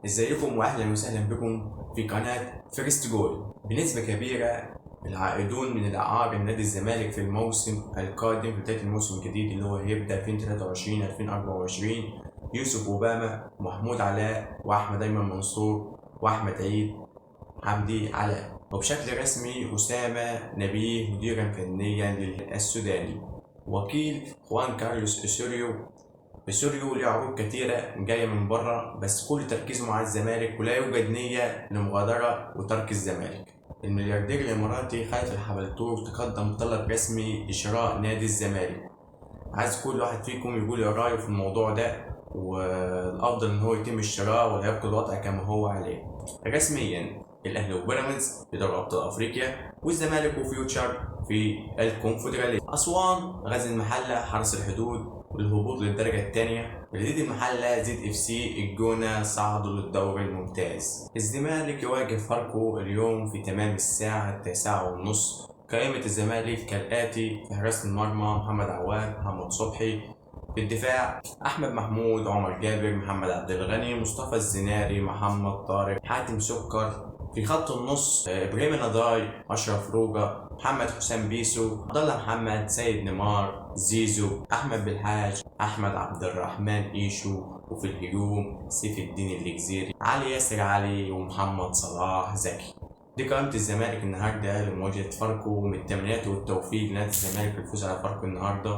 ازيكم واهلا وسهلا بكم في قناة فيرست جول. بنسبة كبيرة العائدون من الألعاب نادي الزمالك في الموسم القادم، في بداية الموسم الجديد اللي هو هيبدأ 2023 2024 يوسف أوباما، محمود علاء، وأحمد أيمن منصور، وأحمد عيد، حمدي علاء، وبشكل رسمي أسامة نبيه مديرا فنيا للسوداني. وكيل خوان كارلوس اسوريو له عروض كتيرة جاية من بره، بس كل تركيزه مع الزمالك ولا يوجد نية لمغادرة وترك الزمالك. الملياردير الإماراتي خالد الحبلتور تقدم بطلب رسمي لشراء نادي الزمالك. عايز كل واحد فيكم يقول يا رأيه في الموضوع ده، والأفضل إن هو يتم الشراء ولا يبقى الوضع كما هو عليه. رسميا الأهلي وبيراميدز في دوري أبطال أفريقيا، والزمالك وفيوتشر في الكونفدرالية. أسوان غزل المحلة حرس الحدود والهبوط للدرجة الثانية. جديد المحلة زد اف سي الجونة صعدوا للدوري الممتاز. الزمالك يواجه فاركو اليوم في تمام الساعة 9:30. قائمة الزمالك كالآتي: في حراسة المرمى محمد عواد، محمد صبحي. في الدفاع أحمد محمود، عمر جابر، محمد عبد الغني، مصطفى الزناري، محمد طارق، حاتم سكر. في خط النص إبراهيم نضاي، أشرف روجا، محمد حسام بيسو، عبد الله محمد، سيد نيمار، زيزو، أحمد بالحاج، أحمد عبد الرحمن إيشو. وفي الهجوم سيف الدين الجزيري، علي ياسر علي، ومحمد صلاح زكي. دي قائمة الزمالك النهارده لمواجهة فاركو، من التمنيات والتوفيق لنادي الزمالك في الفوز على فاركو النهارده.